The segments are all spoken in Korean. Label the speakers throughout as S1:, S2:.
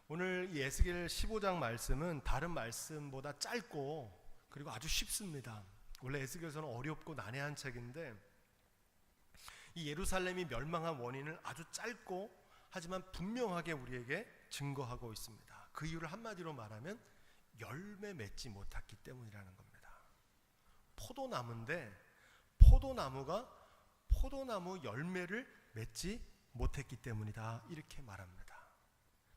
S1: 오늘 이 에스겔 15장 말씀은 다른 말씀보다 짧고 그리고 아주 쉽습니다. 원래 에스겔서는 어렵고 난해한 책인데 이 예루살렘이 멸망한 원인을 아주 짧고 하지만 분명하게 우리에게 증거하고 있습니다. 그 이유를 한마디로 말하면 열매 맺지 못했기 때문이라는 겁니다. 포도나무인데 포도나무가 포도나무 열매를 맺지 못했기 때문이다, 이렇게 말합니다.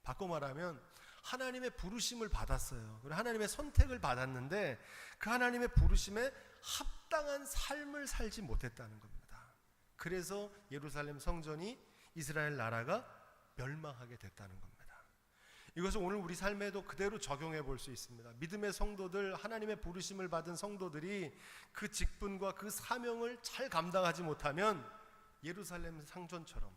S1: 바꿔 말하면 하나님의 부르심을 받았어요. 그리고 하나님의 선택을 받았는데 그 하나님의 부르심에 합당한 삶을 살지 못했다는 겁니다. 그래서 예루살렘 성전이, 이스라엘 나라가 멸망하게 됐다는 겁니다. 이것을 오늘 우리 삶에도 그대로 적용해 볼 수 있습니다. 믿음의 성도들, 하나님의 부르심을 받은 성도들이 그 직분과 그 사명을 잘 감당하지 못하면 예루살렘 성전처럼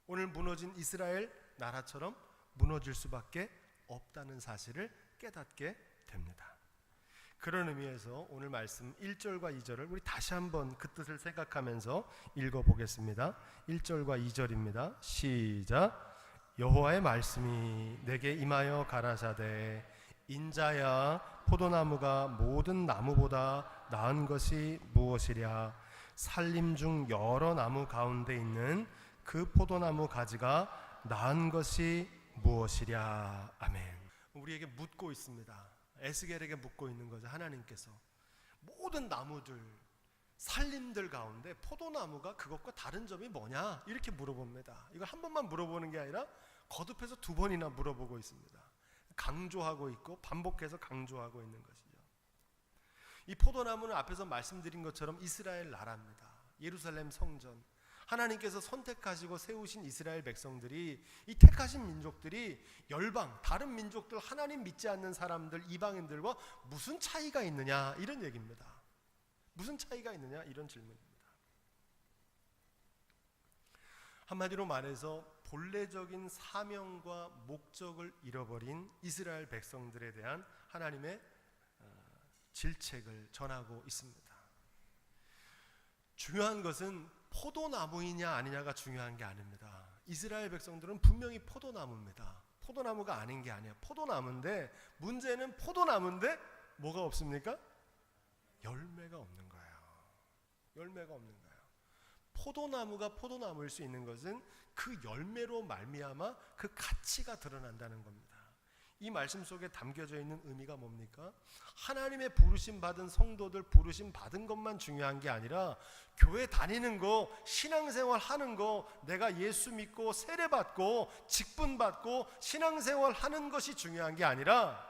S1: 오늘 무너진 이스라엘 나라처럼 무너질 수밖에 없다는 사실을 깨닫게 됩니다. 그런 의미에서 오늘 말씀 1절과 2절을 우리 다시 한번 그 뜻을 생각하면서 읽어보겠습니다. 1절과 2절입니다. 시작. 여호와의 말씀이 내게 임하여 가라사대 인자야, 포도나무가 모든 나무보다 나은 것이 무엇이랴? 산림 중 여러 나무 가운데 있는 그 포도나무 가지가 나은 것이 무엇이랴? 아멘. 우리에게 묻고 있습니다. 에스겔에게 묻고 있는 거죠. 하나님께서 모든 나무들, 산림들 가운데 포도나무가 그것과 다른 점이 뭐냐? 이렇게 물어봅니다. 이걸 한 번만 물어보는 게 아니라 거듭해서 두 번이나 물어보고 있습니다. 강조하고 있고 반복해서 강조하고 있는 것이죠. 이 포도나무는 앞에서 말씀드린 것처럼 이스라엘 나라입니다. 예루살렘 성전, 하나님께서 선택하시고 세우신 이스라엘 백성들이, 이 택하신 민족들이 열방, 다른 민족들, 하나님 믿지 않는 사람들, 이방인들과 무슨 차이가 있느냐, 이런 얘기입니다. 무슨 차이가 있느냐, 이런 질문입니다. 한마디로 말해서 본래적인 사명과 목적을 잃어버린 이스라엘 백성들에 대한 하나님의 질책을 전하고 있습니다. 중요한 것은 포도나무이냐 아니냐가 중요한 게 아닙니다. 이스라엘 백성들은 분명히 포도나무입니다. 포도나무가 아닌 게 아니에요. 포도나무인데 문제는 포도나무인데 뭐가 없습니까? 열매가 없는 거예요. 열매가 없는 거예요. 포도나무가 포도나무일 수 있는 것은 그 열매로 말미암아 그 가치가 드러난다는 겁니다. 이 말씀 속에 담겨져 있는 의미가 뭡니까? 하나님의 부르심 받은 성도들, 부르심 받은 것만 중요한 게 아니라 교회 다니는 거, 신앙생활 하는 거, 내가 예수 믿고 세례 받고 직분 받고 신앙생활 하는 것이 중요한 게 아니라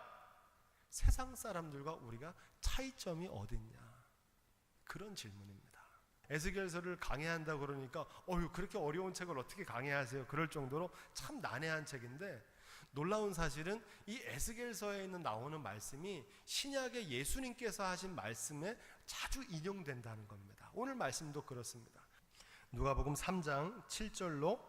S1: 세상 사람들과 우리가 차이점이 어딨냐, 그런 질문입니다. 에스겔서를 강해한다고 그러니까 그렇게 어려운 책을 어떻게 강해하세요? 그럴 정도로 참 난해한 책인데, 놀라운 사실은 이 에스겔서에 나오는 말씀이 신약의 예수님께서 하신 말씀에 자주 인용된다는 겁니다. 오늘 말씀도 그렇습니다. 누가복음 3장 7절로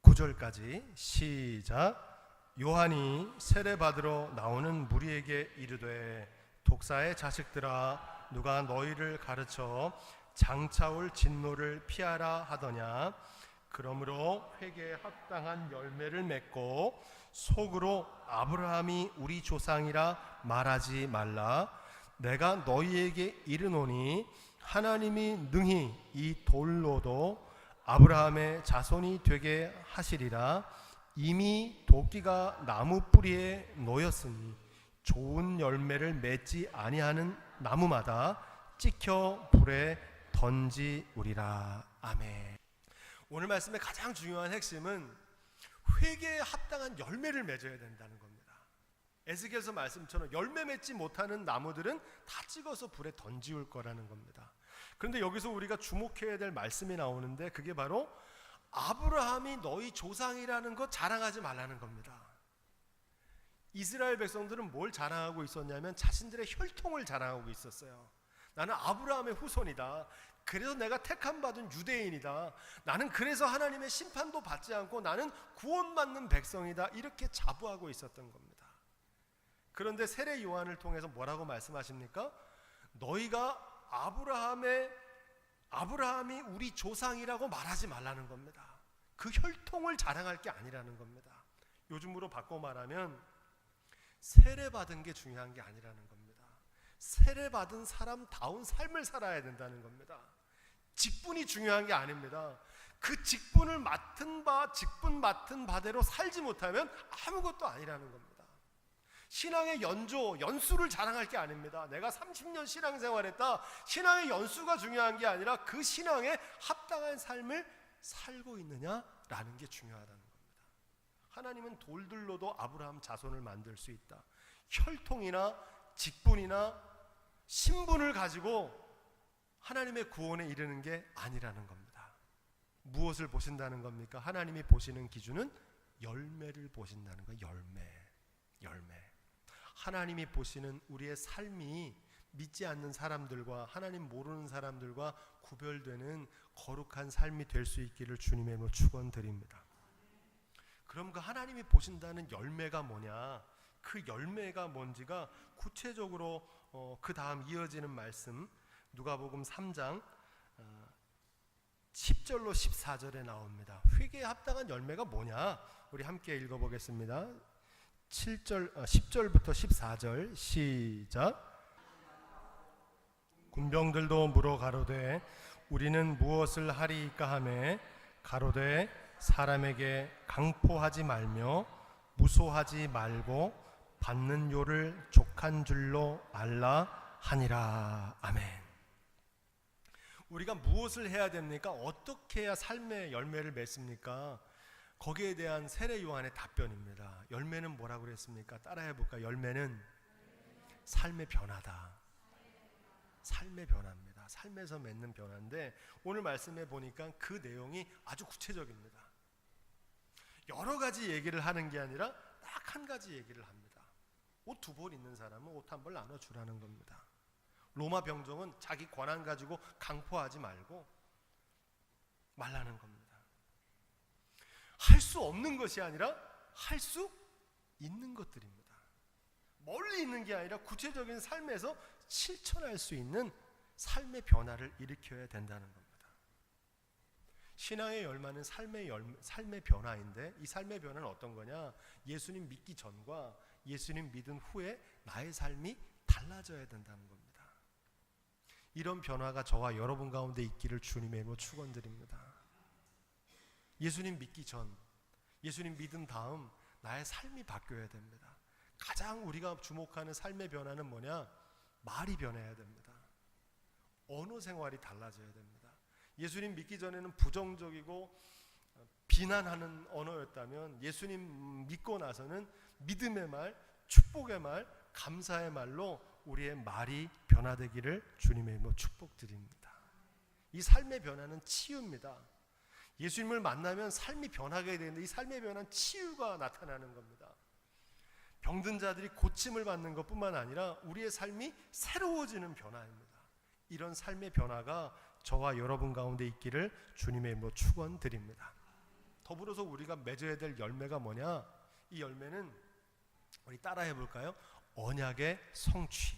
S1: 9절까지 시작. 요한이 세례받으러 나오는 무리에게 이르되 독사의 자식들아, 누가 너희를 가르쳐 장차올 진노를 피하라 하더냐? 그러므로 회개에 합당한 열매를 맺고 속으로 아브라함이 우리 조상이라 말하지 말라. 내가 너희에게 이르노니 하나님이 능히 이 돌로도 아브라함의 자손이 되게 하시리라. 이미 도끼가 나무 뿌리에 놓였으니 좋은 열매를 맺지 아니하는 나무마다 찍혀 불에 던지우리라. 아멘. 오늘 말씀의 가장 중요한 핵심은 회개에 합당한 열매를 맺어야 된다는 겁니다. 에스겔서 말씀처럼 열매 맺지 못하는 나무들은 다 찍어서 불에 던지울 거라는 겁니다. 그런데 여기서 우리가 주목해야 될 말씀이 나오는데 그게 바로 아브라함이 너희 조상이라는 것 자랑하지 말라는 겁니다. 이스라엘 백성들은 뭘 자랑하고 있었냐면 자신들의 혈통을 자랑하고 있었어요. 나는 아브라함의 후손이다. 그래서 내가 택함받은 유대인이다. 나는 그래서 하나님의 심판도 받지 않고 나는 구원받는 백성이다. 이렇게 자부하고 있었던 겁니다. 그런데 세례 요한을 통해서 뭐라고 말씀하십니까? 너희가 아브라함이 우리 조상이라고 말하지 말라는 겁니다. 그 혈통을 자랑할 게 아니라는 겁니다. 요즘으로 바꿔 말하면 세례받은 게 중요한 게 아니라는 겁니다. 세례받은 사람다운 삶을 살아야 된다는 겁니다. 직분이 중요한 게 아닙니다. 그 직분 맡은 바대로 살지 못하면 아무것도 아니라는 겁니다. 신앙의 연수를 자랑할 게 아닙니다. 내가 30년 신앙생활했다. 신앙의 연수가 중요한 게 아니라 그 신앙에 합당한 삶을 살고 있느냐라는 게 중요하다는 겁니다. 하나님은 돌들로도 아브라함 자손을 만들 수 있다. 혈통이나 직분이나 신분을 가지고 하나님의 구원에 이르는 게 아니라는 겁니다. 무엇을 보신다는 겁니까? 하나님이 보시는 기준은 열매를 보신다는 거예요. 열매. 하나님이 보시는 우리의 삶이 믿지 않는 사람들과 하나님 모르는 사람들과 구별되는 거룩한 삶이 될 수 있기를 주님의 이름으로 축원드립니다. 그럼 그 하나님이 보신다는 열매가 뭐냐? 그 열매가 뭔지가 구체적으로 그 다음 이어지는 말씀 누가복음 3장 10절로 14절에 나옵니다. 회개에 합당한 열매가 뭐냐? 우리 함께 읽어보겠습니다. 10절부터 14절 시작. 군병들도 물어 가로되 우리는 무엇을 하리이까 하매 가로되 사람에게 강포하지 말며 무소하지 말고 받는 요를 족한 줄로 알라 하니라. 아멘. 우리가 무엇을 해야 됩니까? 어떻게 해야 삶의 열매를 맺습니까? 거기에 대한 세례 요한의 답변입니다. 열매는 뭐라고 그랬습니까? 따라해 볼까? 열매는 삶의 변화다. 삶의 변화입니다. 삶에서 맺는 변화인데 오늘 말씀해 보니까 그 내용이 아주 구체적입니다. 여러 가지 얘기를 하는 게 아니라 딱 한 가지 얘기를 합니다. 옷 2벌 있는 사람은 옷 1벌 나눠주라는 겁니다. 로마 병정은 자기 권한 가지고 강포하지 말라는 겁니다. 할 수 없는 것이 아니라 할 수 있는 것들입니다. 멀리 있는 게 아니라 구체적인 삶에서 실천할 수 있는 삶의 변화를 일으켜야 된다는 겁니다. 신앙의 열매는 삶의 변화인데 이 삶의 변화는 어떤 거냐? 예수님 믿기 전과 예수님 믿은 후에 나의 삶이 달라져야 된다는 겁니다. 이런 변화가 저와 여러분 가운데 있기를 주님의 이름으로 축원드립니다. 예수님 믿기 전, 예수님 믿은 다음 나의 삶이 바뀌어야 됩니다. 가장 우리가 주목하는 삶의 변화는 뭐냐? 말이 변해야 됩니다. 언어 생활이 달라져야 됩니다. 예수님 믿기 전에는 부정적이고 비난하는 언어였다면 예수님 믿고 나서는 믿음의 말, 축복의 말, 감사의 말로 우리의 말이 변화되기를 주님의 이름으로 축복드립니다. 이 삶의 변화는 치유입니다. 예수님을 만나면 삶이 변하게 되는데 이 삶의 변화는 치유가 나타나는 겁니다. 병든 자들이 고침을 받는 것뿐만 아니라 우리의 삶이 새로워지는 변화입니다. 이런 삶의 변화가 저와 여러분 가운데 있기를 주님의 이름으로 축원드립니다. 더불어서 우리가 맺어야 될 열매가 뭐냐? 이 열매는 우리 따라해 볼까요? 언약의 성취.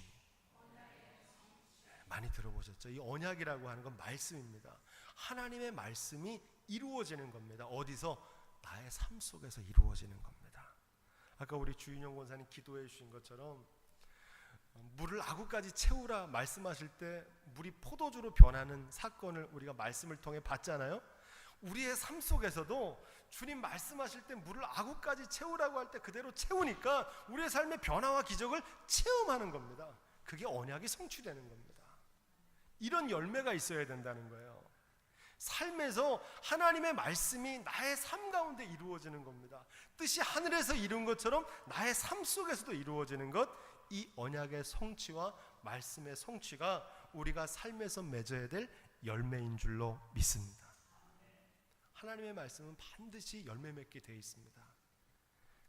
S1: 많이 들어보셨죠? 이 언약이라고 하는 건 말씀입니다. 하나님의 말씀이 이루어지는 겁니다. 어디서? 나의 삶 속에서 이루어지는 겁니다. 아까 우리 주인영 권사님 기도해 주신 것처럼 물을 아구까지 채우라 말씀하실 때 물이 포도주로 변하는 사건을 우리가 말씀을 통해 봤잖아요. 우리의 삶 속에서도 주님 말씀하실 때 물을 아구까지 채우라고 할 때 그대로 채우니까 우리의 삶의 변화와 기적을 체험하는 겁니다. 그게 언약이 성취되는 겁니다. 이런 열매가 있어야 된다는 거예요. 삶에서 하나님의 말씀이 나의 삶 가운데 이루어지는 겁니다. 뜻이 하늘에서 이룬 것처럼 나의 삶 속에서도 이루어지는 것, 이 언약의 성취와 말씀의 성취가 우리가 삶에서 맺어야 될 열매인 줄로 믿습니다. 하나님의 말씀은 반드시 열매 맺게 되어 있습니다.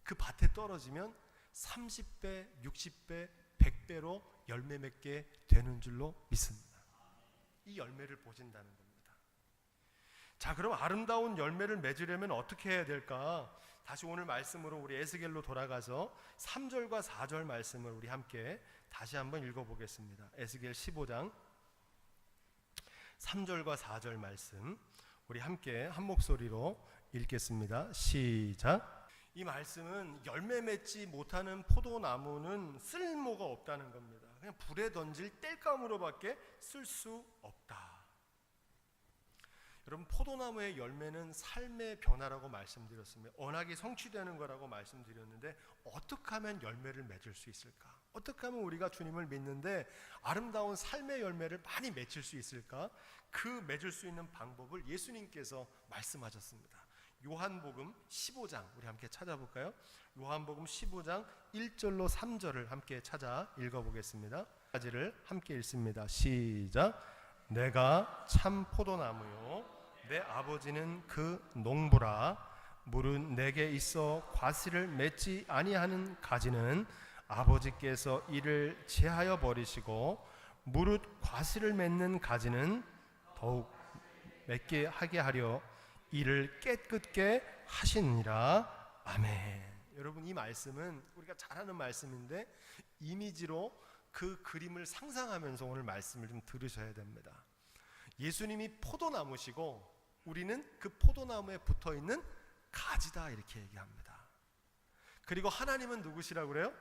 S1: 그 밭에 떨어지면 30배, 60배, 100배로 열매 맺게 되는 줄로 믿습니다. 이 열매를 보신다는 겁니다. 자, 그럼 아름다운 열매를 맺으려면 어떻게 해야 될까? 다시 오늘 말씀으로 우리 에스겔로 돌아가서 3절과 4절 말씀을 우리 함께 다시 한번 읽어보겠습니다. 에스겔 15장 3절과 4절 말씀 우리 함께 한 목소리로 읽겠습니다. 시작. 이 말씀은 열매 맺지 못하는 포도나무는 쓸모가 없다는 겁니다. 그냥 불에 던질 땔감으로밖에 쓸 수 없다. 여러분, 포도나무의 열매는 삶의 변화라고 말씀드렸습니다. 언약이 성취되는 거라고 말씀드렸는데, 어떻게 하면 열매를 맺을 수 있을까? 어떻게 하면 우리가 주님을 믿는데 아름다운 삶의 열매를 많이 맺을 수 있을까? 그 맺을 수 있는 방법을 예수님께서 말씀하셨습니다. 요한복음 15장 우리 함께 찾아볼까요? 요한복음 15장 1절로 3절을 함께 찾아 읽어보겠습니다. 까지를 함께 읽습니다. 시작. 내가 참 포도나무요 내 아버지는 그 농부라. 물은 내게 있어 과실을 맺지 아니하는 가지는 아버지께서 이를 제하여 버리시고, 무릇 과실을 맺는 가지는 더욱 맺게 하게 하려 이를 깨끗게 하시니라. 아멘. 여러분, 이 말씀은 우리가 잘 아는 말씀인데 이미지로 그 그림을 상상하면서 오늘 말씀을 좀 들으셔야 됩니다. 예수님이 포도나무시고 우리는 그 포도나무에 붙어있는 가지다, 이렇게 얘기합니다. 그리고 하나님은 누구시라고 그래요?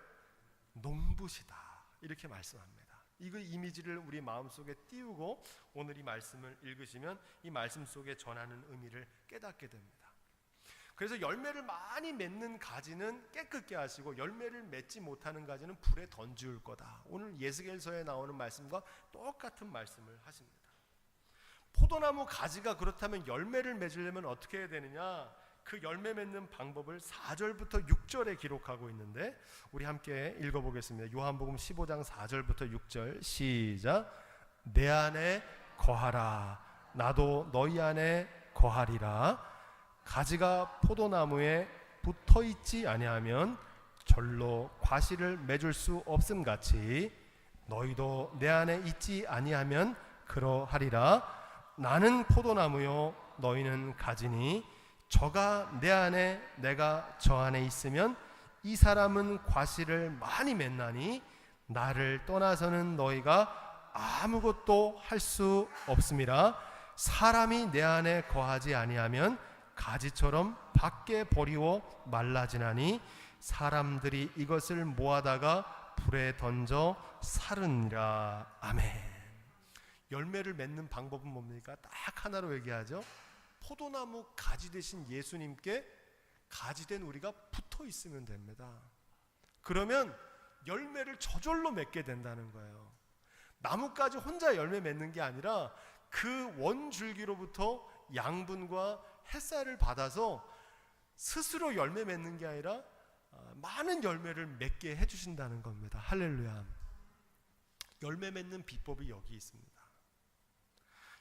S1: 농부시다, 이렇게 말씀합니다. 이거 이미지를 우리 마음속에 띄우고 오늘 이 말씀을 읽으시면 이 말씀 속에 전하는 의미를 깨닫게 됩니다. 그래서 열매를 많이 맺는 가지는 깨끗게 하시고, 열매를 맺지 못하는 가지는 불에 던지울 거다. 오늘 예스겔서에 나오는 말씀과 똑같은 말씀을 하십니다. 포도나무 가지가 그렇다면 열매를 맺으려면 어떻게 해야 되느냐? 그 열매 맺는 방법을 4절부터 6절에 기록하고 있는데 우리 함께 읽어보겠습니다. 요한복음 15장 4절부터 6절 시작. 내 안에 거하라. 나도 너희 안에 거하리라. 가지가 포도나무에 붙어있지 아니하면 절로 과실을 맺을 수 없음같이 너희도 내 안에 있지 아니하면 그러하리라. 나는 포도나무요 너희는 가지니 저가 내 안에 내가 저 안에 있으면 이 사람은 과실을 많이 맺나니 나를 떠나서는 너희가 아무것도 할 수 없음이라. 사람이 내 안에 거하지 아니하면 가지처럼 밖에 버리워 말라지나니 사람들이 이것을 모아다가 불에 던져 사르니라. 아멘. 열매를 맺는 방법은 뭡니까? 딱 하나로 얘기하죠. 포도나무 가지 되신 예수님께 가지된 우리가 붙어 있으면 됩니다. 그러면 열매를 저절로 맺게 된다는 거예요. 나뭇가지 혼자 열매 맺는 게 아니라 그 원줄기로부터 양분과 햇살을 받아서 스스로 열매 맺는 게 아니라 많은 열매를 맺게 해주신다는 겁니다. 할렐루야. 열매 맺는 비법이 여기 있습니다.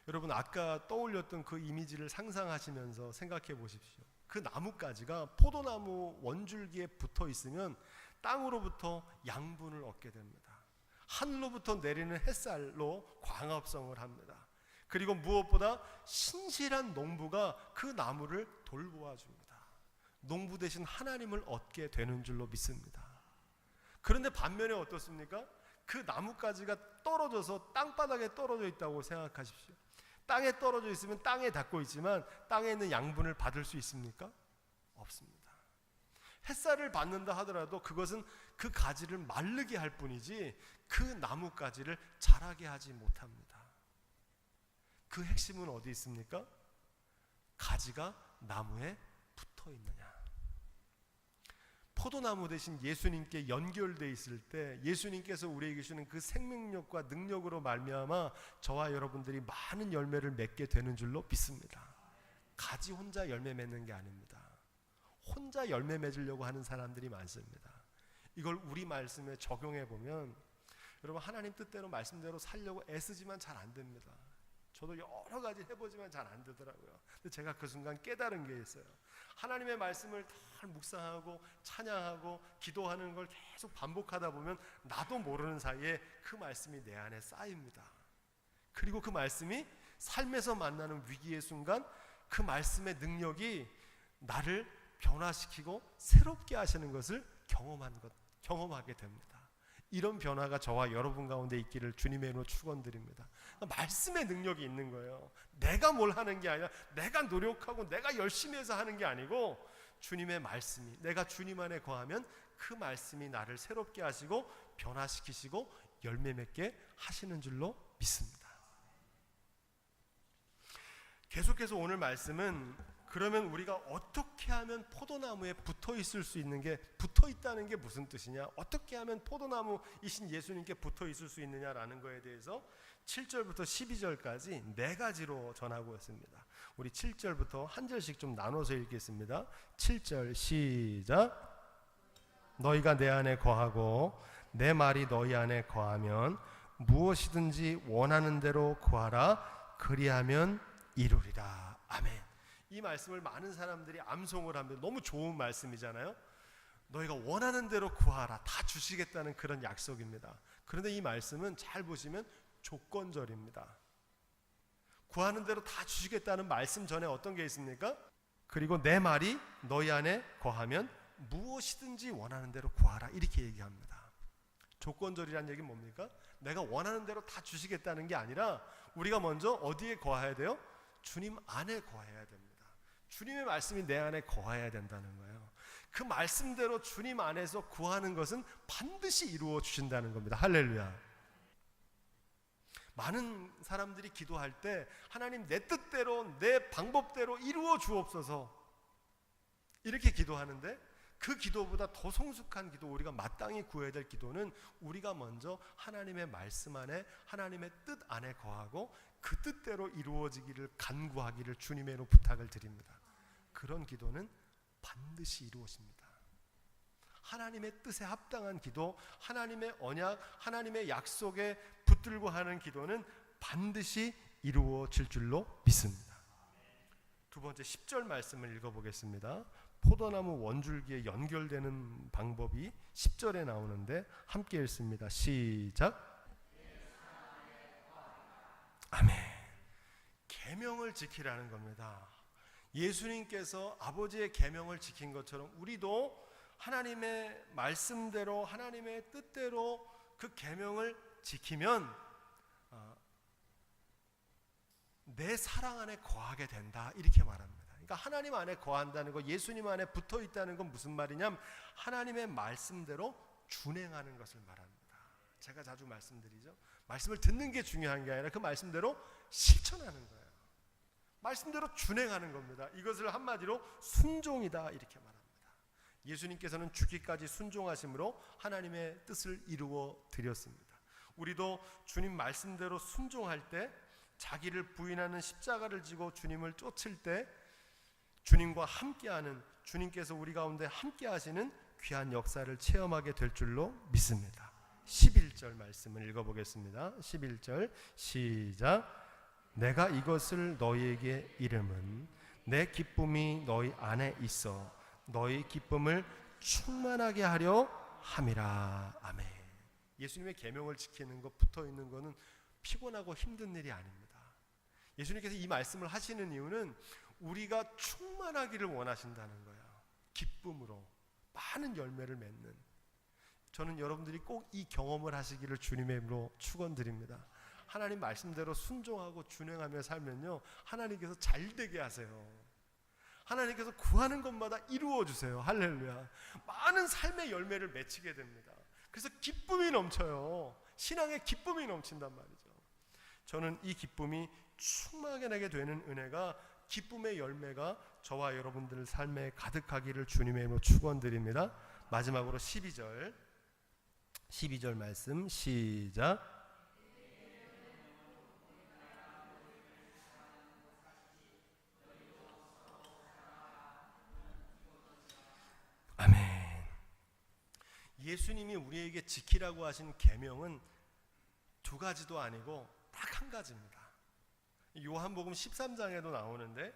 S1: 여러분, 아까 떠올렸던 그 이미지를 상상하시면서 생각해 보십시오. 그 나뭇가지가 포도나무 원줄기에 붙어 있으면 땅으로부터 양분을 얻게 됩니다. 하늘로부터 내리는 햇살로 광합성을 합니다. 그리고 무엇보다 신실한 농부가 그 나무를 돌보아 줍니다. 농부 대신 하나님을 얻게 되는 줄로 믿습니다. 그런데 반면에 어떻습니까? 그 나뭇가지가 떨어져서 땅바닥에 떨어져 있다고 생각하십시오. 땅에 떨어져 있으면 땅에 닿고 있지만 땅에 있는 양분을 받을 수 있습니까? 없습니다. 햇살을 받는다 하더라도 그것은 그 가지를 마르게 할 뿐이지 그 나뭇가지를 자라게 하지 못합니다. 그 핵심은 어디 있습니까? 가지가 나무에 붙어 있느냐. 포도나무 대신 예수님께 연결되어 있을 때 예수님께서 우리에게 주시는 그 생명력과 능력으로 말미암아 저와 여러분들이 많은 열매를 맺게 되는 줄로 믿습니다. 가지 혼자 열매 맺는 게 아닙니다. 혼자 열매 맺으려고 하는 사람들이 많습니다. 이걸 우리 말씀에 적용해 보면 여러분, 하나님 뜻대로 말씀대로 살려고 애쓰지만 잘 안 됩니다. 저도 여러 가지 해보지만 잘 안 되더라고요. 근데 제가 그 순간 깨달은 게 있어요. 하나님의 말씀을 잘 묵상하고 찬양하고 기도하는 걸 계속 반복하다 보면 나도 모르는 사이에 그 말씀이 내 안에 쌓입니다. 그리고 그 말씀이 삶에서 만나는 위기의 순간 그 말씀의 능력이 나를 변화시키고 새롭게 하시는 것을 경험하게 됩니다. 이런 변화가 저와 여러분 가운데 있기를 주님의 이름으로 축원드립니다. 말씀의 능력이 있는 거예요. 내가 뭘 하는 게 아니라 내가 노력하고 내가 열심히 해서 하는 게 아니고 주님의 말씀이, 내가 주님 안에 거하면 그 말씀이 나를 새롭게 하시고 변화시키시고 열매 맺게 하시는 줄로 믿습니다. 계속해서 오늘 말씀은 그러면 우리가 어떻게 하면 포도나무에 붙어 있을 수 있는 게, 붙어 있다는 게 무슨 뜻이냐, 어떻게 하면 포도나무이신 예수님께 붙어 있을 수 있느냐라는 거에 대해서 7절부터 12절까지 네 가지로 전하고 있습니다. 우리 7절부터 한 절씩 좀 나눠서 읽겠습니다. 7절 시작. 너희가 내 안에 거하고 내 말이 너희 안에 거하면 무엇이든지 원하는 대로 구하라. 그리하면 이루리라. 아멘. 이 말씀을 많은 사람들이 암송을 하면 너무 좋은 말씀이잖아요. 너희가 원하는 대로 구하라, 다 주시겠다는 그런 약속입니다. 그런데 이 말씀은 잘 보시면 조건절입니다. 구하는 대로 다 주시겠다는 말씀 전에 어떤 게 있습니까? 그리고 내 말이 너희 안에 거하면 무엇이든지 원하는 대로 구하라, 이렇게 얘기합니다. 조건절이란 얘기는 뭡니까? 내가 원하는 대로 다 주시겠다는 게 아니라 우리가 먼저 어디에 거해야 돼요? 주님 안에 거해야 됩니다. 주님의 말씀이 내 안에 거해야 된다는 거예요. 그 말씀대로 주님 안에서 구하는 것은 반드시 이루어 주신다는 겁니다. 할렐루야. 많은 사람들이 기도할 때 하나님 내 뜻대로 내 방법대로 이루어 주옵소서 이렇게 기도하는데, 그 기도보다 더 성숙한 기도, 우리가 마땅히 구해야 될 기도는 우리가 먼저 하나님의 말씀 안에, 하나님의 뜻 안에 거하고 그 뜻대로 이루어지기를 간구하기를 주님의로 부탁을 드립니다. 그런 기도는 반드시 이루어집니다. 하나님의 뜻에 합당한 기도, 하나님의 언약, 하나님의 약속에 붙들고 하는 기도는 반드시 이루어질 줄로 믿습니다. 두 번째 10절 말씀을 읽어보겠습니다. 포도나무 원줄기에 연결되는 방법이 10절에 나오는데 함께 읽습니다. 시작. 아멘. 계명을 지키라는 겁니다. 예수님께서 아버지의 계명을 지킨 것처럼 우리도 하나님의 말씀대로, 하나님의 뜻대로 그 계명을 지키면 내 사랑 안에 거하게 된다, 이렇게 말합니다. 그러니까 하나님 안에 거한다는 거, 예수님 안에 붙어 있다는 건 무슨 말이냐면 하나님의 말씀대로 준행하는 것을 말합니다. 제가 자주 말씀드리죠. 말씀을 듣는 게 중요한 게 아니라 그 말씀대로 실천하는 거예요. 말씀대로 준행하는 겁니다. 이것을 한마디로 순종이다, 이렇게 말합니다. 예수님께서는 죽기까지 순종하심으로 하나님의 뜻을 이루어 드렸습니다. 우리도 주님 말씀대로 순종할 때, 자기를 부인하는 십자가를 지고 주님을 쫓을 때 주님과 함께하는, 주님께서 우리 가운데 함께하시는 귀한 역사를 체험하게 될 줄로 믿습니다. 11절 말씀을 읽어보겠습니다. 11절 시작. 내가 이것을 너희에게 이름은 내 기쁨이 너희 안에 있어 너희 기쁨을 충만하게 하려 함이라. 아멘. 예수님의 계명을 지키는 것, 붙어 있는 것은 피곤하고 힘든 일이 아닙니다. 예수님께서 이 말씀을 하시는 이유는 우리가 충만하기를 원하신다는 거예요. 기쁨으로 많은 열매를 맺는. 저는 여러분들이 꼭 이 경험을 하시기를 주님의 이름으로 축원드립니다. 하나님 말씀대로 순종하고 준행하며 살면요, 하나님께서 잘되게 하세요. 하나님께서 구하는 것마다 이루어 주세요. 할렐루야. 많은 삶의 열매를 맺히게 됩니다. 그래서 기쁨이 넘쳐요. 신앙의 기쁨이 넘친단 말이죠. 저는 이 기쁨이 충만하게 나게 되는 은혜가, 기쁨의 열매가 저와 여러분들 삶에 가득하기를 주님의 이름으로 축원드립니다. 마지막으로 12절 말씀 시작. 아멘. 예수님이 우리에게 지키라고 하신 계명은 두 가지도 아니고 딱 한 가지입니다. 요한복음 13장에도 나오는데,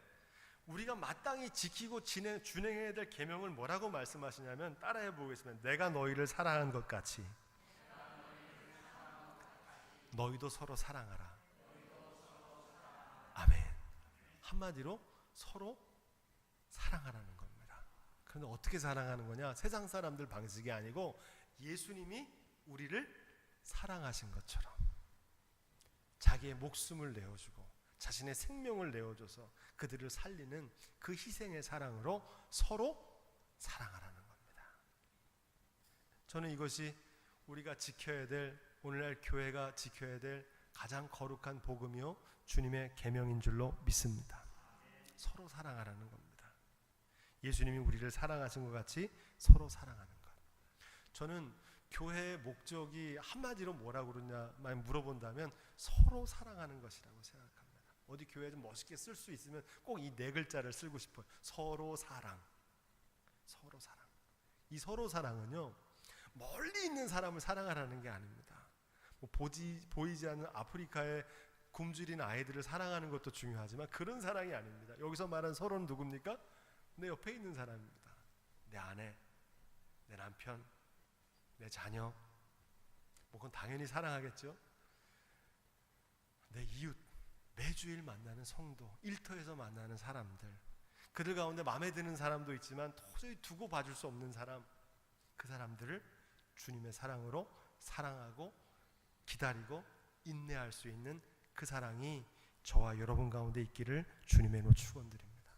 S1: 우리가 마땅히 지키고 준행해야 될 계명을 뭐라고 말씀하시냐면, 따라해 보겠습니다. 내가 너희를 사랑한 것 같이 너희도 서로 사랑하라. 아멘. 한마디로 서로 사랑하라는 겁니다. 그런데 어떻게 사랑하는 거냐? 세상 사람들 방식이 아니고 예수님이 우리를 사랑하신 것처럼 자기의 목숨을 내어주고 자신의 생명을 내어줘서 그들을 살리는 그 희생의 사랑으로 서로 사랑하라는 겁니다. 저는 이것이 우리가 지켜야 될, 오늘날 교회가 지켜야 될 가장 거룩한 복음이요 주님의 계명인 줄로 믿습니다. 서로 사랑하라는 겁니다. 예수님이 우리를 사랑하신 것 같이 서로 사랑하는 것. 저는 교회의 목적이 한마디로 뭐라고 그러냐 물어본다면 서로 사랑하는 것이라고 생각합니다. 어디 교회에 좀 멋있게 쓸 수 있으면 꼭 이 네 글자를 쓰고 싶어요. 서로 사랑. 서로 사랑. 이 서로 사랑은요, 멀리 있는 사람을 사랑하라는 게 아닙니다. 보이지 않는 아프리카의 굶주린 아이들을 사랑하는 것도 중요하지만 그런 사랑이 아닙니다. 여기서 말하는 서로는 누굽니까? 내 옆에 있는 사람입니다. 내 아내, 내 남편, 내 자녀, 그건 당연히 사랑하겠죠. 내 이웃, 매주일 만나는 성도, 일터에서 만나는 사람들, 그들 가운데 마음에 드는 사람도 있지만 도저히 두고 봐줄 수 없는 사람, 그 사람들을 주님의 사랑으로 사랑하고 기다리고 인내할 수 있는 그 사랑이 저와 여러분 가운데 있기를 주님의 이름으로 축원드립니다.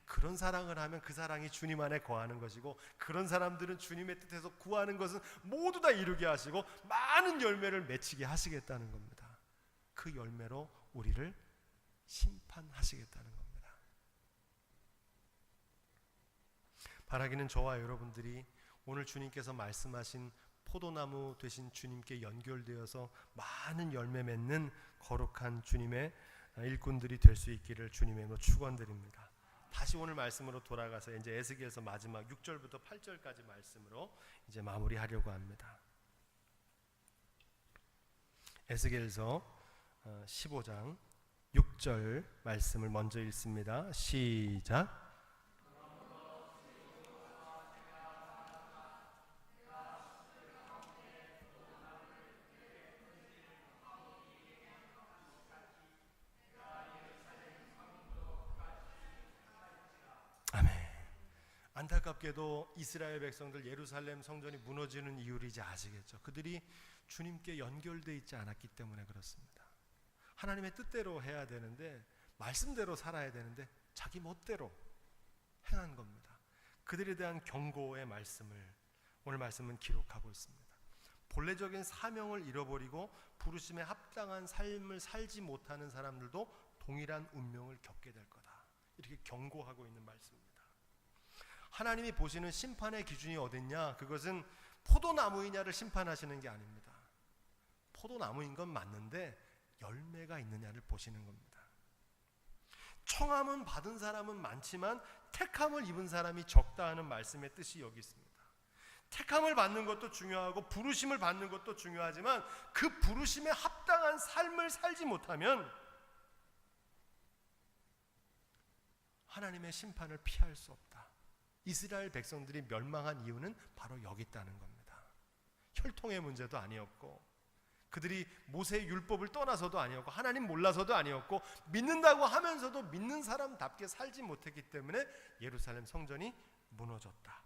S1: 그런 사랑을 하면 그 사랑이 주님 안에 거하는 것이고, 그런 사람들은 주님의 뜻에서 구하는 것은 모두 다 이루게 하시고 많은 열매를 맺히게 하시겠다는 겁니다. 그 열매로 우리를 심판하시겠다는 겁니다. 바라기는 저와 여러분들이 오늘 주님께서 말씀하신 포도나무 되신 주님께 연결되어서 많은 열매 맺는 거룩한 주님의 일꾼들이 될 수 있기를 주님의 이름으로 축원드립니다. 다시 오늘 말씀으로 돌아가서 이제 에스겔서 마지막 6절부터 8절까지 말씀으로 이제 마무리하려고 합니다. 에스겔서 15장 6절 말씀을 먼저 읽습니다. 시작. 안타깝게도 이스라엘 백성들 예루살렘 성전이 무너지는 이유를 이제 아시겠죠. 그들이 주님께 연결되어 있지 않았기 때문에 그렇습니다. 하나님의 뜻대로 해야 되는데, 말씀대로 살아야 되는데 자기 멋대로 행한 겁니다. 그들에 대한 경고의 말씀을 오늘 말씀은 기록하고 있습니다. 본래적인 사명을 잃어버리고 부르심에 합당한 삶을 살지 못하는 사람들도 동일한 운명을 겪게 될 거다, 이렇게 경고하고 있는 말씀입니다. 하나님이 보시는 심판의 기준이 어딨냐? 그것은 포도나무이냐를 심판하시는 게 아닙니다. 포도나무인 건 맞는데 열매가 있느냐를 보시는 겁니다. 청함은 받은 사람은 많지만 택함을 입은 사람이 적다 하는 말씀의 뜻이 여기 있습니다. 택함을 받는 것도 중요하고 부르심을 받는 것도 중요하지만 그 부르심에 합당한 삶을 살지 못하면 하나님의 심판을 피할 수 없다. 이스라엘 백성들이 멸망한 이유는 바로 여기 있다는 겁니다. 혈통의 문제도 아니었고, 그들이 모세의 율법을 떠나서도 아니었고, 하나님 몰라서도 아니었고, 믿는다고 하면서도 믿는 사람답게 살지 못했기 때문에 예루살렘 성전이 무너졌다.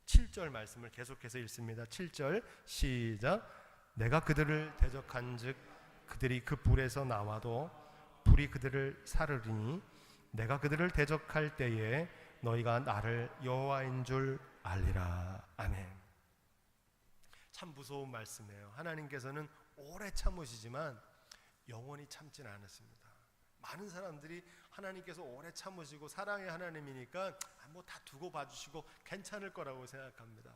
S1: 7절 말씀을 계속해서 읽습니다. 7절 시작. 내가 그들을 대적한즉 그들이 그 불에서 나와도 불이 그들을 사르리니 내가 그들을 대적할 때에 너희가 나를 여호와인 줄 알리라. 아멘. 참 무서운 말씀이에요. 하나님께서는 오래 참으시지만 영원히 참지는 않으십니다. 많은 사람들이 하나님께서 오래 참으시고 사랑의 하나님이니까 뭐 다 두고 봐주시고 괜찮을 거라고 생각합니다.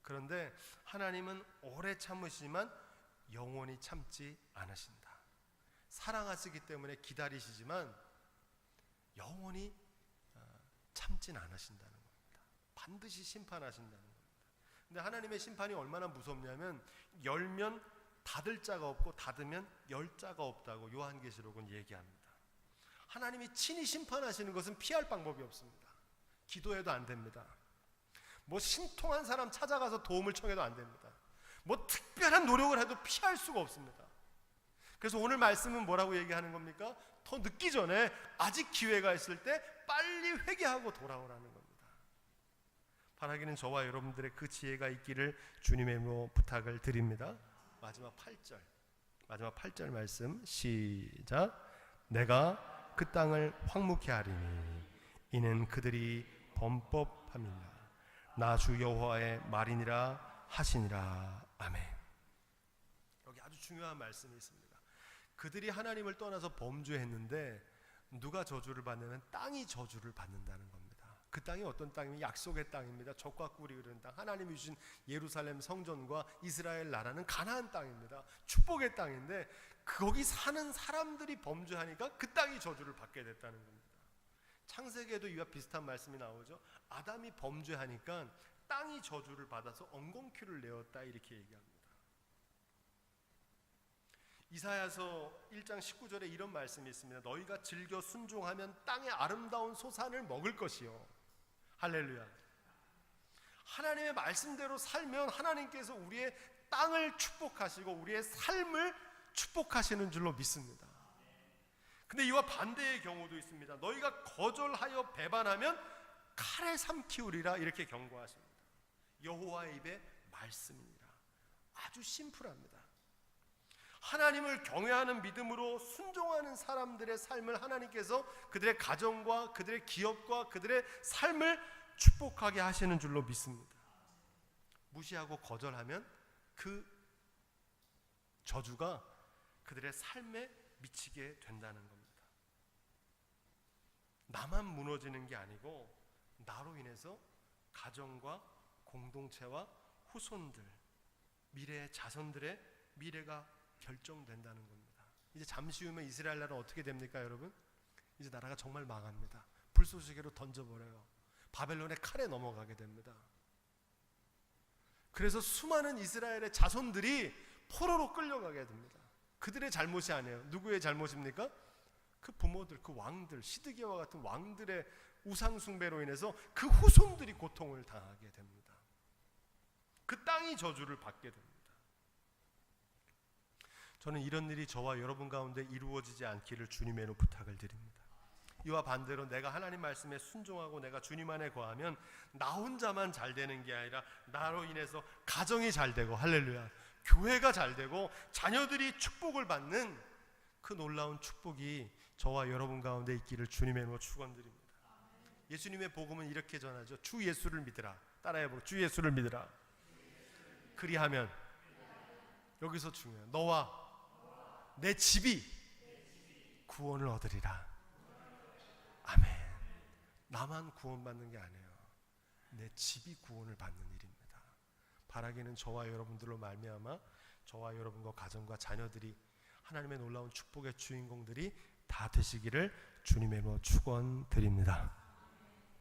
S1: 그런데 하나님은 오래 참으시지만 영원히 참지 않으신다. 사랑하시기 때문에 기다리시지만 영원히 참진 않으신다는 겁니다. 반드시 심판하신다는 겁니다. 근데 하나님의 심판이 얼마나 무섭냐면 열면 닫을 자가 없고 닫으면 열 자가 없다고 요한계시록은 얘기합니다. 하나님이 친히 심판하시는 것은 피할 방법이 없습니다. 기도해도 안 됩니다. 뭐 신통한 사람 찾아가서 도움을 청해도 안 됩니다. 뭐 특별한 노력을 해도 피할 수가 없습니다. 그래서 오늘 말씀은 뭐라고 얘기하는 겁니까? 더 늦기 전에 아직 기회가 있을 때 빨리 회개하고 돌아오라는 겁니다. 바라기는 저와 여러분들의 그 지혜가 있기를 주님의 이름으로 부탁을 드립니다. 마지막 8절 말씀 시작. 내가 그 땅을 황무케 하리니 이는 그들이 범법함이라. 나 주 여호와의 말이니라 하시니라. 아멘. 여기 아주 중요한 말씀이 있습니다. 그들이 하나님을 떠나서 범죄했는데 누가 저주를 받냐면 땅이 저주를 받는다는 겁니다. 그 땅이 어떤 땅이면 약속의 땅입니다. 젖과 꿀이 흐르는 땅, 하나님이 주신 예루살렘 성전과 이스라엘 나라는 가나안 땅입니다. 축복의 땅인데 거기 사는 사람들이 범죄하니까 그 땅이 저주를 받게 됐다는 겁니다. 창세기에도 이와 비슷한 말씀이 나오죠. 아담이 범죄하니까 땅이 저주를 받아서 엉겅퀴를 내었다 이렇게 얘기합니다. 이사야서 1장 19절에 이런 말씀이 있습니다. 너희가 즐겨 순종하면 땅의 아름다운 소산을 먹을 것이요. 할렐루야. 하나님의 말씀대로 살면 하나님께서 우리의 땅을 축복하시고 우리의 삶을 축복하시는 줄로 믿습니다. 근데 이와 반대의 경우도 있습니다. 너희가 거절하여 배반하면 칼에 삼키우리라 이렇게 경고하십니다. 여호와의 입의 말씀이니라. 아주 심플합니다. 하나님을 경외하는 믿음으로 순종하는 사람들의 삶을 하나님께서 그들의 가정과 그들의 기업과 그들의 삶을 축복하게 하시는 줄로 믿습니다. 무시하고 거절하면 그 저주가 그들의 삶에 미치게 된다는 겁니다. 나만 무너지는 게 아니고 나로 인해서 가정과 공동체와 후손들, 미래의 자손들의 미래가 결정된다는 겁니다. 이제 잠시 후면 이스라엘 나라는 어떻게 됩니까, 여러분? 이제 나라가 정말 망합니다. 불쏘시개로 던져버려요. 바벨론의 칼에 넘어가게 됩니다. 그래서 수많은 이스라엘의 자손들이 포로로 끌려가게 됩니다. 그들의 잘못이 아니에요. 누구의 잘못입니까? 그 부모들, 그 왕들, 시드기야와 같은 왕들의 우상 숭배로 인해서 그 후손들이 고통을 당하게 됩니다. 그 땅이 저주를 받게 됩니다. 저는 이런 일이 저와 여러분 가운데 이루어지지 않기를 주님의 이름으로 부탁을 드립니다. 이와 반대로 내가 하나님 말씀에 순종하고 내가 주님 안에 거하면 나 혼자만 잘 되는 게 아니라 나로 인해서 가정이 잘 되고, 할렐루야, 교회가 잘 되고 자녀들이 축복을 받는 그 놀라운 축복이 저와 여러분 가운데 있기를 주님의 이름으로 축원드립니다. 예수님의 복음은 이렇게 전하죠. 주 예수를 믿으라. 따라해보고, 주 예수를 믿으라. 그리하면, 여기서 중요해요. 너와 내 집이 구원을 얻으리라. 아멘. 나만 구원받는 게 아니에요. 내 집이 구원을 받는 일입니다. 바라기는 저와 여러분들로 말미암아 저와 여러분과 가정과 자녀들이 하나님의 놀라운 축복의 주인공들이 다 되시기를 주님의 이름으로 축원드립니다.